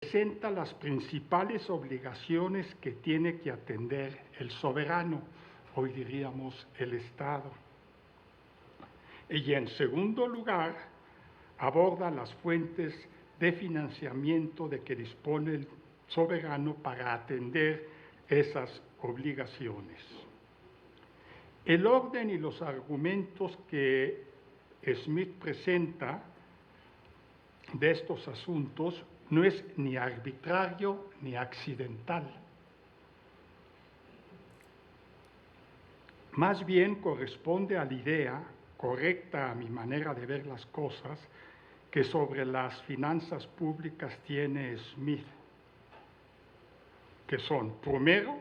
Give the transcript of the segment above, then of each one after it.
presenta las principales obligaciones que tiene que atender el soberano, hoy diríamos el Estado. Y en segundo lugar, aborda las fuentes de financiamiento de que dispone el soberano para atender esas obligaciones. El orden y los argumentos que Smith presenta de estos asuntos no es ni arbitrario ni accidental. Más bien corresponde a la idea, correcta a mi manera de ver las cosas, que sobre las finanzas públicas tiene Smith, que son, primero,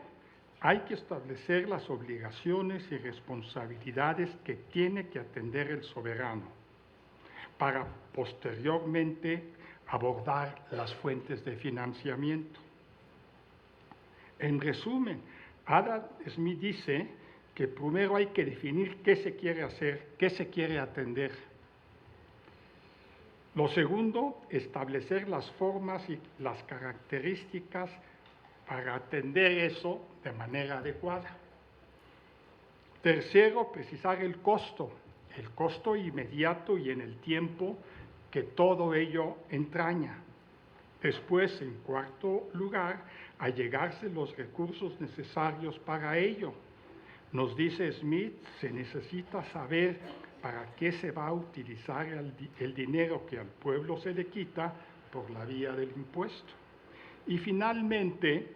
hay que establecer las obligaciones y responsabilidades que tiene que atender el soberano, para posteriormente abordar las fuentes de financiamiento. En resumen, Adam Smith dice que primero hay que definir qué se quiere hacer, qué se quiere atender. Lo segundo, establecer las formas y las características para atender eso de manera adecuada. Tercero, precisar el costo inmediato y en el tiempo que todo ello entraña. Después, en cuarto lugar, allegarse los recursos necesarios para ello. Nos dice Smith, se necesita saber para qué se va a utilizar el dinero que al pueblo se le quita por la vía del impuesto. Y finalmente,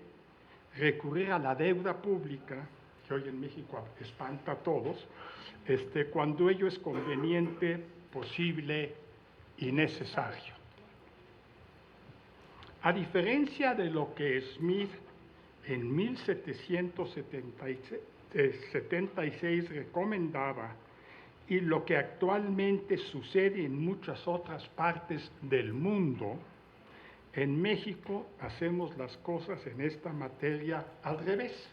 recurrir a la deuda pública, que hoy en México espanta a todos, cuando ello es conveniente, posible y necesario. A diferencia de lo que Smith en 1776 recomendaba y lo que actualmente sucede en muchas otras partes del mundo, en México hacemos las cosas en esta materia al revés.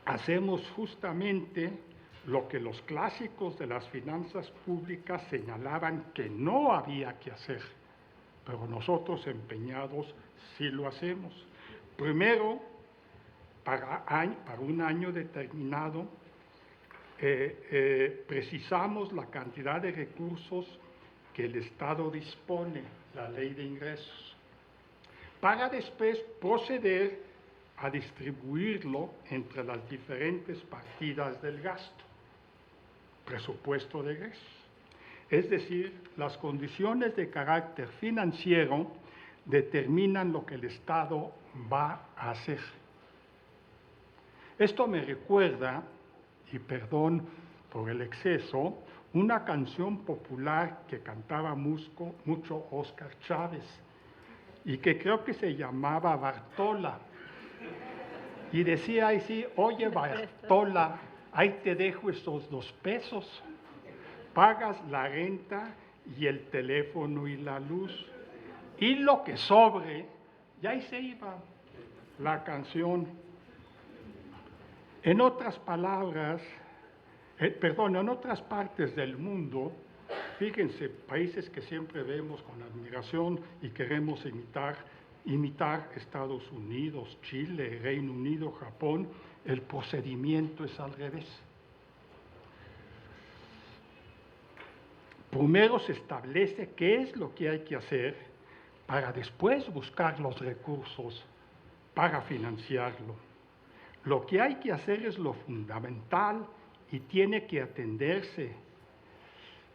Hacemos justamente lo que los clásicos de las finanzas públicas señalaban que no había que hacer, pero nosotros empeñados sí lo hacemos. Primero, para un año determinado, precisamos la cantidad de recursos que el Estado dispone, la ley de ingresos, para después proceder a distribuirlo entre las diferentes partidas del gasto, presupuesto de egresos. Es decir, las condiciones de carácter financiero determinan lo que el Estado va a hacer. Esto me recuerda, y perdón por el exceso, una canción popular que cantaba mucho Óscar Chávez y que creo que se llamaba Bartola. Y decía ahí sí, oye Bartola, ahí te dejo esos 2 pesos, pagas la renta y el teléfono y la luz, y lo que sobre, y ahí se iba la canción. En otras palabras, en otras partes del mundo, fíjense, países que siempre vemos con admiración y queremos imitar Estados Unidos, Chile, Reino Unido, Japón, el procedimiento es al revés. Primero se establece qué es lo que hay que hacer para después buscar los recursos para financiarlo. Lo que hay que hacer es lo fundamental y tiene que atenderse.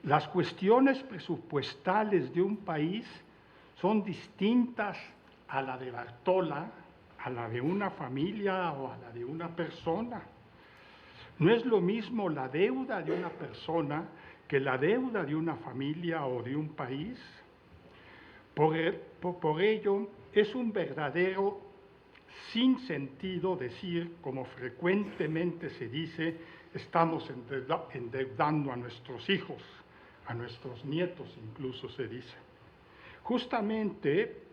Las cuestiones presupuestales de un país son distintas a la de Bartola, a la de una familia o a la de una persona. No es lo mismo la deuda de una persona que la deuda de una familia o de un país. Por ello, es un verdadero sinsentido decir, como frecuentemente se dice, estamos endeudando a nuestros hijos, a nuestros nietos incluso se dice. Justamente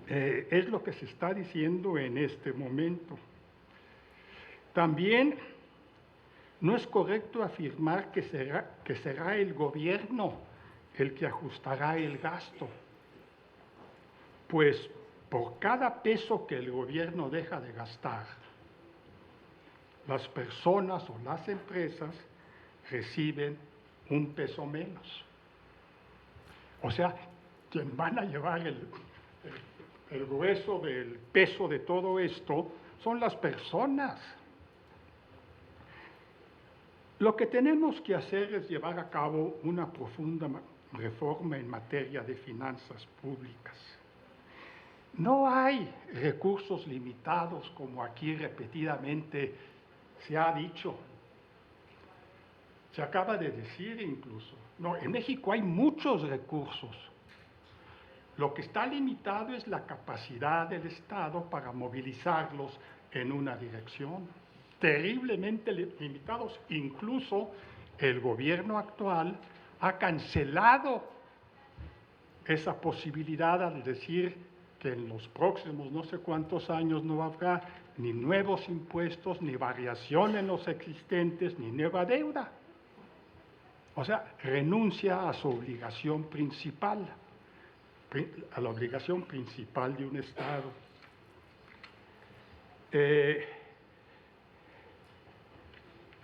es lo que se está diciendo en este momento. También no es correcto afirmar que será el gobierno el que ajustará el gasto, pues por cada peso que el gobierno deja de gastar, las personas o las empresas reciben un peso menos. O sea, quien van a llevar el grueso del peso de todo esto son las personas. Lo que tenemos que hacer es llevar a cabo una profunda reforma en materia de finanzas públicas. No hay recursos limitados, como aquí repetidamente se ha dicho. Se acaba de decir incluso. No, en México hay muchos recursos. Lo que está limitado es la capacidad del Estado para movilizarlos en una dirección. Terriblemente limitados. Incluso el gobierno actual ha cancelado esa posibilidad al decir que en los próximos no sé cuántos años no habrá ni nuevos impuestos, ni variación en los existentes, ni nueva deuda. O sea, renuncia a su obligación principal, a la obligación principal de un Estado.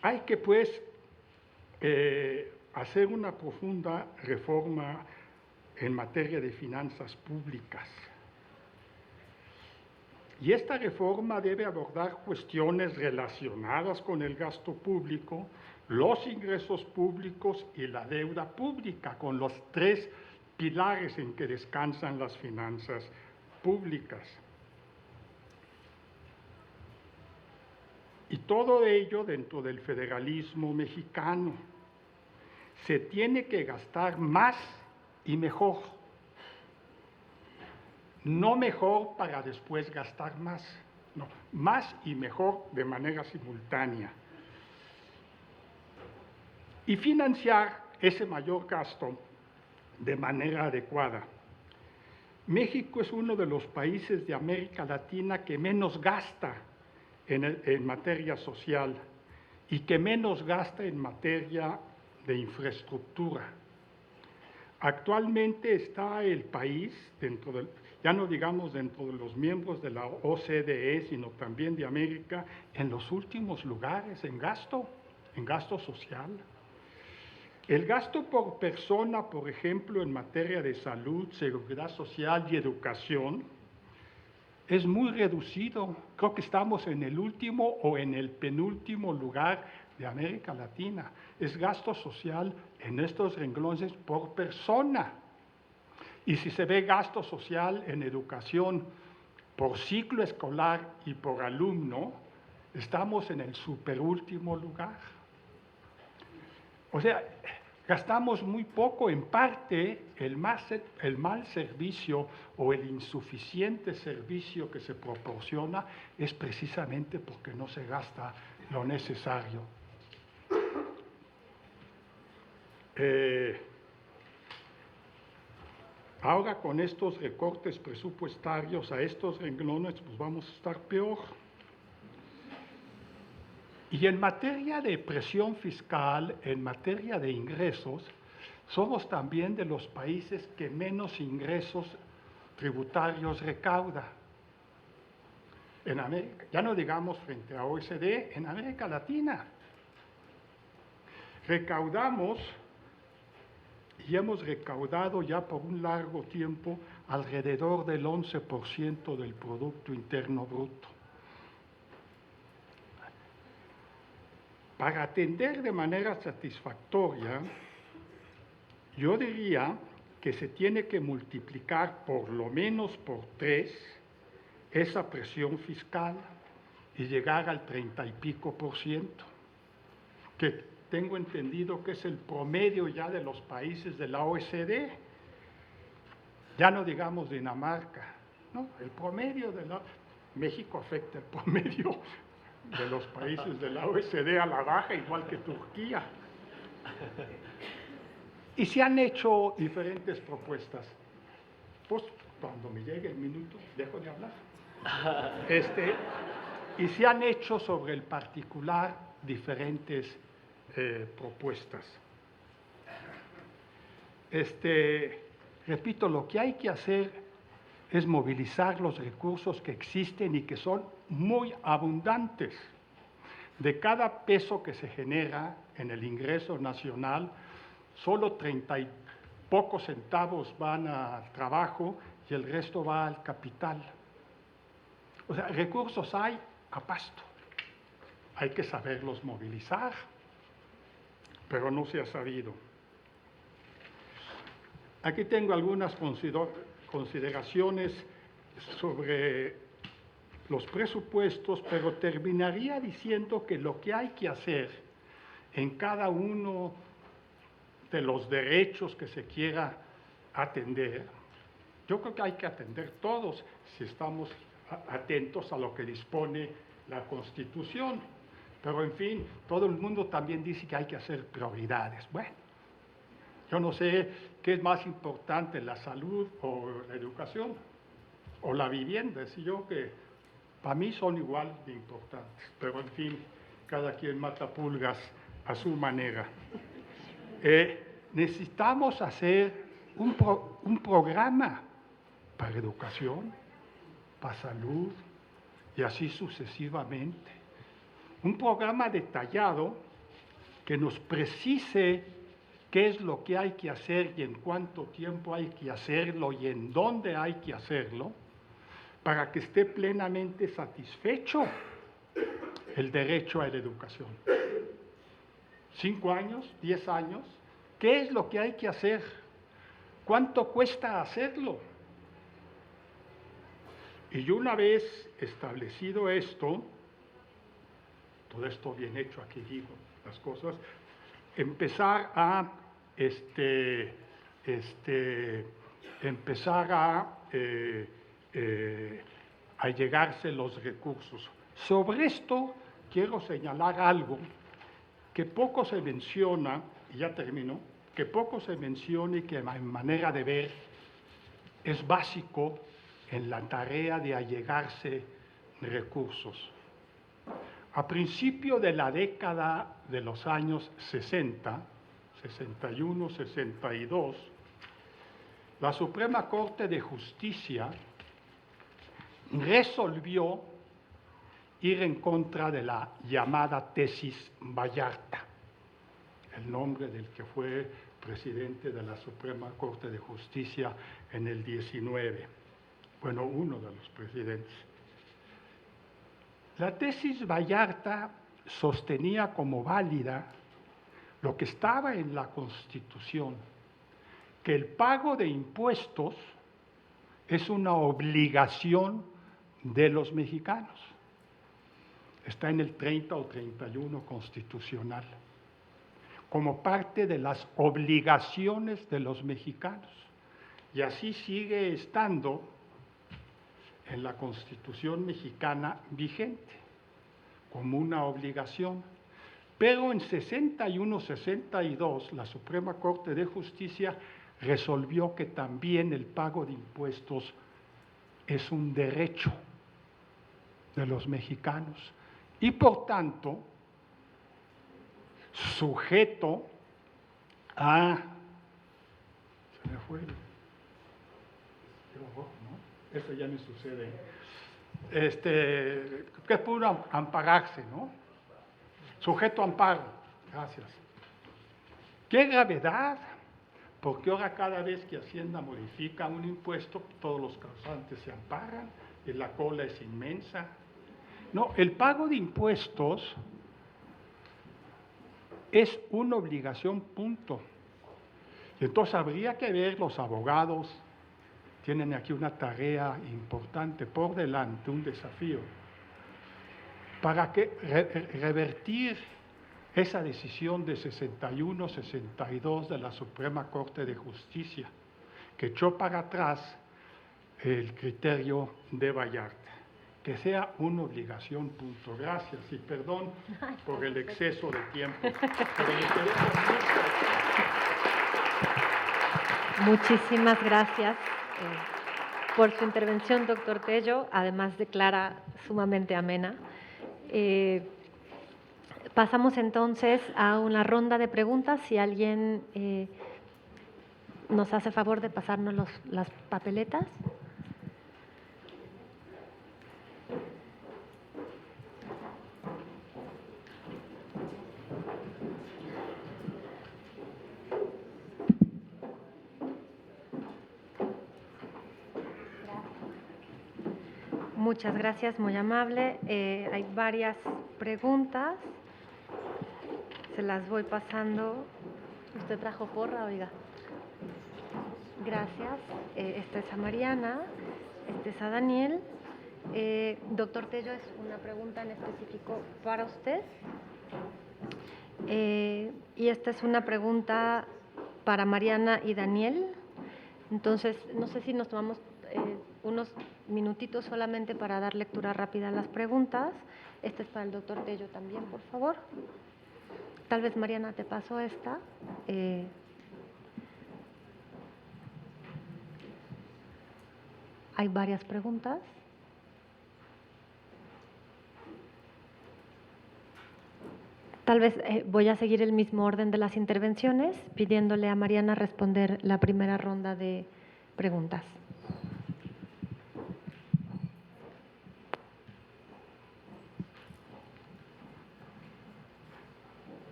Hay que, pues, hacer una profunda reforma en materia de finanzas públicas. Y esta reforma debe abordar cuestiones relacionadas con el gasto público, los ingresos públicos y la deuda pública, con los tres pilares en que descansan las finanzas públicas. Y todo ello dentro del federalismo mexicano. Se tiene que gastar más y mejor. No mejor para después gastar más, no, más y mejor de manera simultánea. Y financiar ese mayor gasto de manera adecuada. México es uno de los países de América Latina que menos gasta en materia social y que menos gasta en materia de infraestructura. Actualmente está el país, ya no digamos dentro de los miembros de la OCDE, sino también de América, en los últimos lugares en gasto social. El gasto por persona, por ejemplo, en materia de salud, seguridad social y educación, es muy reducido. Creo que estamos en el último o en el penúltimo lugar de América Latina. Es gasto social en estos renglones por persona. Y si se ve gasto social en educación por ciclo escolar y por alumno, estamos en el superúltimo lugar. O sea, gastamos muy poco. En parte, el mal servicio o el insuficiente servicio que se proporciona es precisamente porque no se gasta lo necesario. Ahora con estos recortes presupuestarios a estos renglones, pues vamos a estar peor. Y en materia de presión fiscal, en materia de ingresos, somos también de los países que menos ingresos tributarios recauda. En América, ya no digamos frente a OECD, en América Latina. Recaudamos y hemos recaudado ya por un largo tiempo alrededor del 11% del Producto Interno Bruto. Para atender de manera satisfactoria, yo diría que se tiene que multiplicar por lo menos por 3 esa presión fiscal y llegar al 30 y pico %, que tengo entendido que es el promedio ya de los países de la OECD. Ya no digamos Dinamarca, ¿no? El promedio de México afecta el promedio de los países de la OECD a la baja, igual que Turquía. Y se han hecho diferentes propuestas. Pues cuando me llegue el minuto, dejo de hablar. Y se han hecho sobre el particular diferentes propuestas. repito, lo que hay que hacer es movilizar los recursos que existen y que son muy abundantes. De cada peso que se genera en el ingreso nacional, solo 30 y pocos centavos van al trabajo y el resto va al capital. O sea, recursos hay a pasto. Hay que saberlos movilizar, pero no se ha sabido. Aquí tengo algunas consideraciones sobre los presupuestos, pero terminaría diciendo que lo que hay que hacer en cada uno de los derechos que se quiera atender, yo creo que hay que atender todos si estamos atentos a lo que dispone la Constitución. Pero en fin, todo el mundo también dice que hay que hacer prioridades. Bueno, yo no sé qué es más importante, la salud o la educación o la vivienda. Es yo que para mí son igual de importantes, pero en fin, cada quien mata pulgas a su manera. Necesitamos hacer un programa para educación, para salud y así sucesivamente. Un programa detallado que nos precise qué es lo que hay que hacer y en cuánto tiempo hay que hacerlo y en dónde hay que hacerlo, para que esté plenamente satisfecho el derecho a la educación. 5 años, 10 años, ¿qué es lo que hay que hacer? ¿Cuánto cuesta hacerlo? Y una vez establecido esto, todo esto bien hecho, aquí digo las cosas, empezar a llegarse los recursos. Sobre esto quiero señalar algo que poco se menciona, y ya termino, que poco se menciona y que a mi manera de ver es básico en la tarea de allegarse recursos. A principio de la década de los años 60, 61, 62, la Suprema Corte de Justicia resolvió ir en contra de la llamada tesis Vallarta, el nombre del que fue presidente de la Suprema Corte de Justicia en el 19, bueno, uno de los presidentes. La tesis Vallarta sostenía como válida lo que estaba en la Constitución, que el pago de impuestos es una obligación de los mexicanos. Está en el 30 o 31 constitucional, como parte de las obligaciones de los mexicanos. Y así sigue estando en la Constitución mexicana vigente, como una obligación. Pero en 61-62, la Suprema Corte de Justicia resolvió que también el pago de impuestos es un derecho de los mexicanos y, por tanto, sujeto a... Se me fue. ¿No? Eso ya me sucede. Que pudo ampararse, ¿no? Sujeto a amparo. Gracias. ¡Qué gravedad! Porque ahora cada vez que Hacienda modifica un impuesto, todos los causantes se amparan y la cola es inmensa. No, el pago de impuestos es una obligación, punto. Entonces habría que ver, los abogados tienen aquí una tarea importante por delante, un desafío, para que revertir esa decisión de 61-62 de la Suprema Corte de Justicia, que echó para atrás el criterio de Vallarta, que sea una obligación, punto. Gracias y perdón por el exceso de tiempo. Pero me Muchísimas gracias por su intervención, doctor Tello, además de clara, sumamente amena. Pasamos entonces a una ronda de preguntas. Si alguien ¿Nos hace favor de pasarnos las papeletas? Muchas gracias, muy amable. Hay varias preguntas. Se las voy pasando. ¿Usted trajo porra, oiga? Gracias. Esta es a Mariana, este es a Daniel. Doctor Tello, es una pregunta en específico para usted. Y esta es una pregunta para Mariana y Daniel. Entonces, no sé si nos tomamos unos minutitos solamente para dar lectura rápida a las preguntas. Esta es para el doctor Tello también, por favor. Tal vez, Mariana, te paso esta. Hay varias preguntas. Tal vez voy a seguir el mismo orden de las intervenciones, pidiéndole a Mariana responder la primera ronda de preguntas.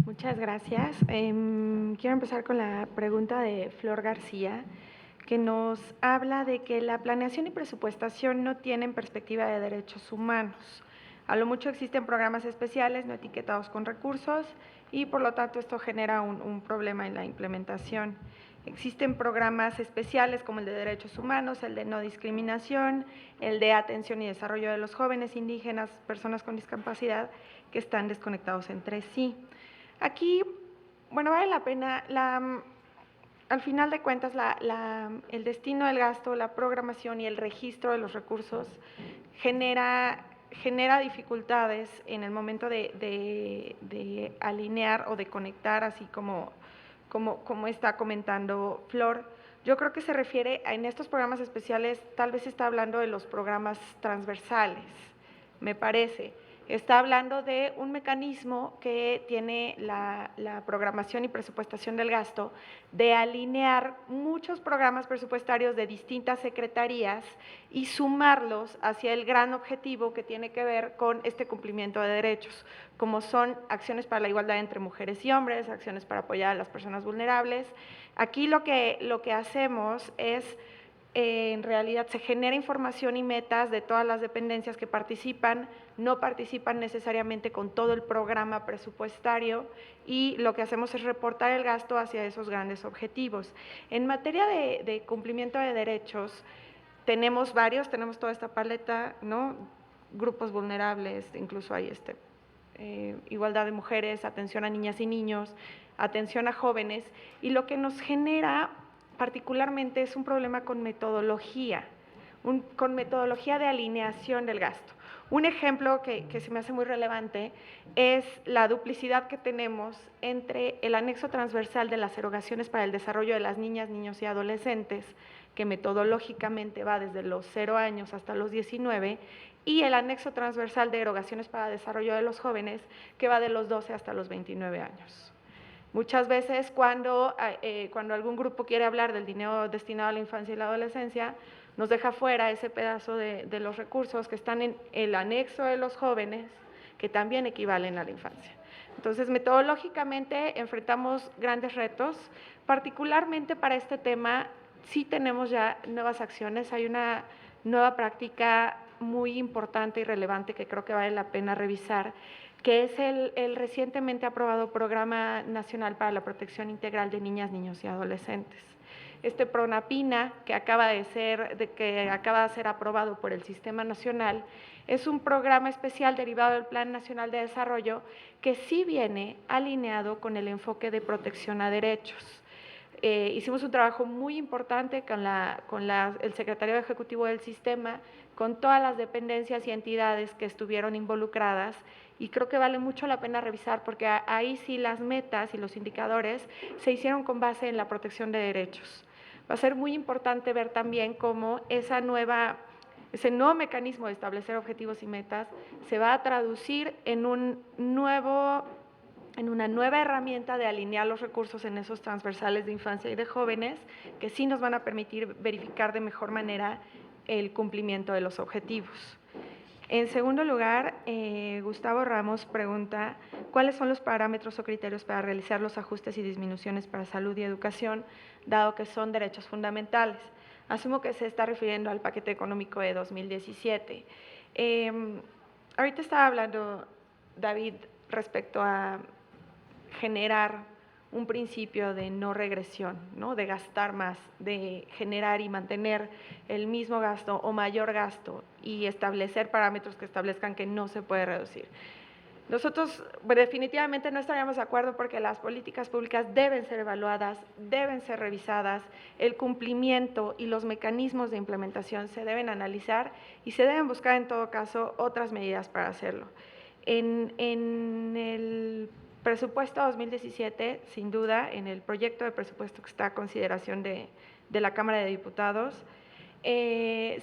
Muchas gracias. Quiero empezar con la pregunta de Flor García, que nos habla de que la planeación y presupuestación no tienen perspectiva de derechos humanos. A lo mucho existen programas especiales no etiquetados con recursos y por lo tanto esto genera un problema en la implementación. Existen programas especiales como el de derechos humanos, el de no discriminación, el de atención y desarrollo de los jóvenes indígenas, personas con discapacidad, que están desconectados entre sí. Aquí, bueno, vale la pena, al final de cuentas, el destino del gasto, la programación y el registro de los recursos genera dificultades en el momento de alinear o de conectar, así como está comentando Flor. Yo creo que se refiere en estos programas especiales, tal vez está hablando de los programas transversales, me parece. Está hablando de un mecanismo que tiene la programación y presupuestación del gasto de alinear muchos programas presupuestarios de distintas secretarías y sumarlos hacia el gran objetivo que tiene que ver con este cumplimiento de derechos, como son acciones para la igualdad entre mujeres y hombres, acciones para apoyar a las personas vulnerables. Aquí lo que hacemos es, en realidad se genera información y metas de todas las dependencias que participan, no participan necesariamente con todo el programa presupuestario y lo que hacemos es reportar el gasto hacia esos grandes objetivos. En materia de cumplimiento de derechos, tenemos varios, tenemos toda esta paleta, ¿no? Grupos vulnerables, incluso hay igualdad de mujeres, atención a niñas y niños, atención a jóvenes, y lo que nos genera particularmente es un problema con metodología, con metodología de alineación del gasto. Un ejemplo que se me hace muy relevante es la duplicidad que tenemos entre el anexo transversal de las erogaciones para el desarrollo de las niñas, niños y adolescentes, que metodológicamente va desde los 0 años hasta los 19, y el anexo transversal de erogaciones para desarrollo de los jóvenes, que va de los 12 hasta los 29 años. Muchas veces cuando algún grupo quiere hablar del dinero destinado a la infancia y la adolescencia, nos deja fuera ese pedazo de los recursos que están en el anexo de los jóvenes, que también equivalen a la infancia. Entonces, metodológicamente enfrentamos grandes retos, particularmente para este tema sí tenemos ya nuevas acciones, hay una nueva práctica muy importante y relevante que creo que vale la pena revisar, que es el recientemente aprobado Programa Nacional para la Protección Integral de Niñas, Niños y Adolescentes. Este PRONAPINA, que acaba de ser aprobado por el Sistema Nacional, es un programa especial derivado del Plan Nacional de Desarrollo que sí viene alineado con el enfoque de protección a derechos. Hicimos un trabajo muy importante con el Secretariado Ejecutivo del Sistema, con todas las dependencias y entidades que estuvieron involucradas, y creo que vale mucho la pena revisar porque ahí sí las metas y los indicadores se hicieron con base en la protección de derechos. Va a ser muy importante ver también cómo ese nuevo mecanismo de establecer objetivos y metas se va a traducir en un nuevo en una nueva herramienta de alinear los recursos en esos transversales de infancia y de jóvenes, que sí nos van a permitir verificar de mejor manera el cumplimiento de los objetivos. En segundo lugar, Gustavo Ramos pregunta, ¿cuáles son los parámetros o criterios para realizar los ajustes y disminuciones para salud y educación, dado que son derechos fundamentales? Asumo que se está refiriendo al paquete económico de 2017. Ahorita estaba hablando, David, respecto a generar un principio de no regresión, ¿no? De gastar más, de generar y mantener el mismo gasto o mayor gasto y establecer parámetros que establezcan que no se puede reducir. Nosotros definitivamente no estaríamos de acuerdo porque las políticas públicas deben ser evaluadas, deben ser revisadas, el cumplimiento y los mecanismos de implementación se deben analizar y se deben buscar en todo caso otras medidas para hacerlo. En el presupuesto 2017, sin duda, en el proyecto de presupuesto que está a consideración de la Cámara de Diputados,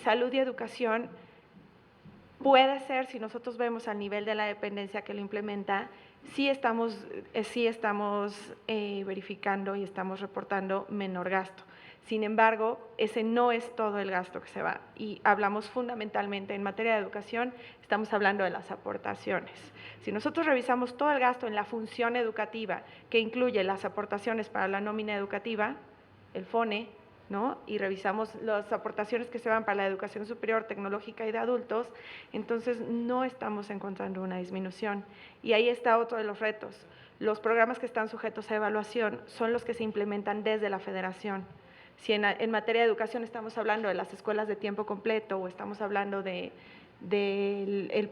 salud y educación puede ser, si nosotros vemos al nivel de la dependencia que lo implementa, sí estamos verificando y estamos reportando menor gasto. Sin embargo, ese no es todo el gasto que se va. Y hablamos fundamentalmente en materia de educación, estamos hablando de las aportaciones. Si nosotros revisamos todo el gasto en la función educativa, que incluye las aportaciones para la nómina educativa, el FONE, ¿no? Y revisamos las aportaciones que se van para la educación superior, tecnológica y de adultos, entonces no estamos encontrando una disminución. Y ahí está otro de los retos. Los programas que están sujetos a evaluación son los que se implementan desde la federación. Si en materia de educación estamos hablando de las escuelas de tiempo completo o estamos hablando del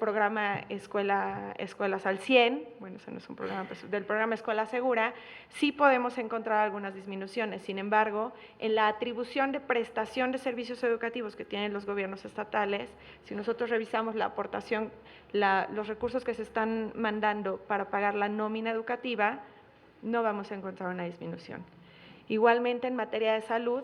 programa Escuelas al 100, bueno, ese no es un programa, pero del programa Escuela Segura, sí podemos encontrar algunas disminuciones. Sin embargo, en la atribución de prestación de servicios educativos que tienen los gobiernos estatales, si nosotros revisamos la aportación, los recursos que se están mandando para pagar la nómina educativa, no vamos a encontrar una disminución. Igualmente, en materia de salud,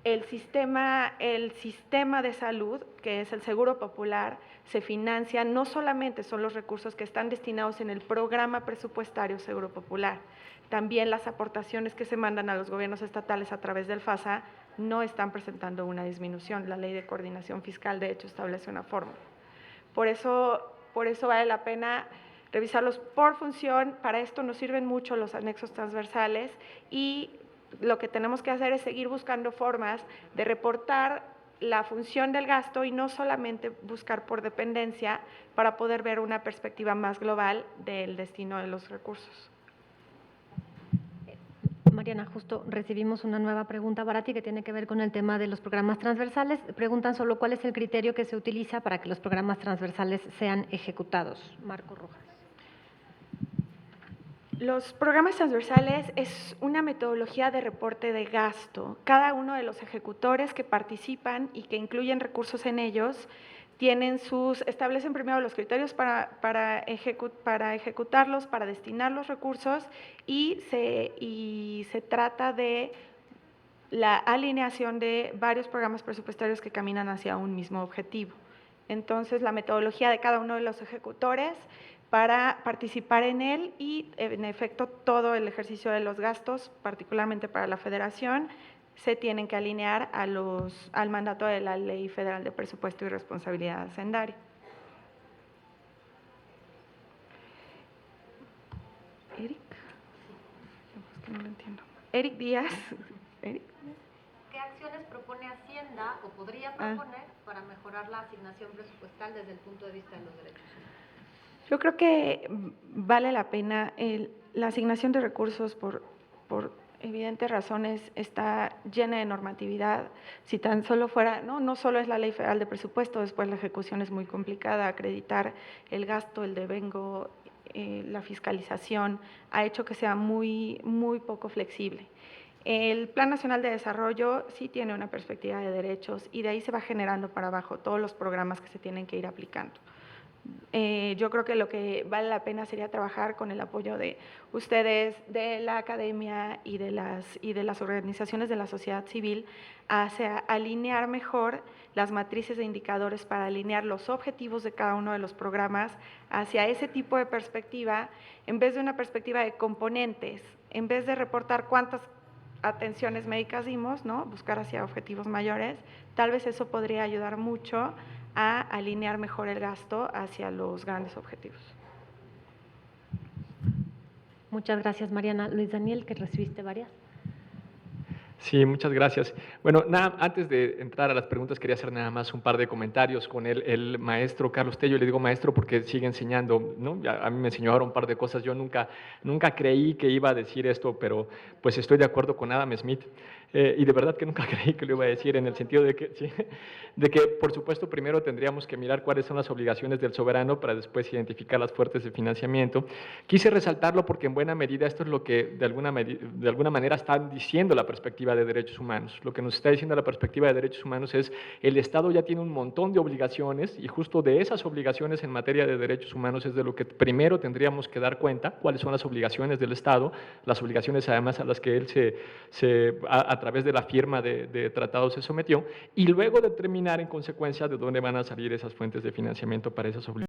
el sistema de salud, que es el Seguro Popular, se financia, no solamente son los recursos que están destinados en el programa presupuestario Seguro Popular, también las aportaciones que se mandan a los gobiernos estatales a través del FASA no están presentando una disminución. La Ley de Coordinación Fiscal, de hecho, establece una fórmula. Por eso vale la pena revisarlos por función. Para esto nos sirven mucho los anexos transversales y lo que tenemos que hacer es seguir buscando formas de reportar la función del gasto y no solamente buscar por dependencia para poder ver una perspectiva más global del destino de los recursos. Mariana, justo recibimos una nueva pregunta para ti que tiene que ver con el tema de los programas transversales. Preguntan solo cuál es el criterio que se utiliza para que los programas transversales sean ejecutados. Marco Rojas. Los programas transversales es una metodología de reporte de gasto. Cada uno de los ejecutores que participan y que incluyen recursos en ellos establecen primero los criterios para ejecutarlos, para destinar los recursos y se trata de la alineación de varios programas presupuestarios que caminan hacia un mismo objetivo. Entonces, la metodología de cada uno de los ejecutores para participar en él y, en efecto, todo el ejercicio de los gastos, particularmente para la federación, se tienen que alinear al mandato de la Ley Federal de Presupuesto y Responsabilidad Hacendaria. Eric, es que no lo entiendo. Eric Díaz. Eric. ¿Qué acciones propone Hacienda o podría proponer para mejorar la asignación presupuestal desde el punto de vista de los derechos humanos? Yo creo que vale la pena. La asignación de recursos por evidentes razones está llena de normatividad. Si tan solo fuera, no solo es la Ley Federal de Presupuesto, después la ejecución es muy complicada, acreditar el gasto, el devengo, la fiscalización, ha hecho que sea muy, muy poco flexible. El Plan Nacional de Desarrollo sí tiene una perspectiva de derechos y de ahí se va generando para abajo todos los programas que se tienen que ir aplicando. Yo creo que lo que vale la pena sería trabajar con el apoyo de ustedes, de la academia y de las organizaciones de la sociedad civil hacia alinear mejor las matrices de indicadores para alinear los objetivos de cada uno de los programas hacia ese tipo de perspectiva, en vez de una perspectiva de componentes, en vez de reportar cuántas atenciones médicas dimos, ¿no? Buscar hacia objetivos mayores. Tal vez eso podría ayudar mucho a alinear mejor el gasto hacia los grandes objetivos. Muchas gracias, Mariana. Luis Daniel, que recibiste varias. Sí, muchas gracias. Bueno, antes de entrar a las preguntas, quería hacer nada más un par de comentarios con el maestro Carlos Tello. Le digo maestro porque sigue enseñando, ¿no? A mí me enseñó ahora un par de cosas. Yo nunca creí que iba a decir esto, pero pues estoy de acuerdo con Adam Smith. Y de verdad que nunca creí que lo iba a decir, en el sentido de que, sí, de que, por supuesto, primero tendríamos que mirar cuáles son las obligaciones del soberano para después identificar las fuentes de financiamiento. Quise resaltarlo porque en buena medida esto es lo que de alguna manera está diciendo la perspectiva de derechos humanos. Lo que nos está diciendo la perspectiva de derechos humanos es el Estado ya tiene un montón de obligaciones y justo de esas obligaciones en materia de derechos humanos es de lo que primero tendríamos que dar cuenta, cuáles son las obligaciones del Estado, las obligaciones además a las que él a través de la firma de tratados se sometió, y luego determinar en consecuencia de dónde van a salir esas fuentes de financiamiento para esas obligaciones.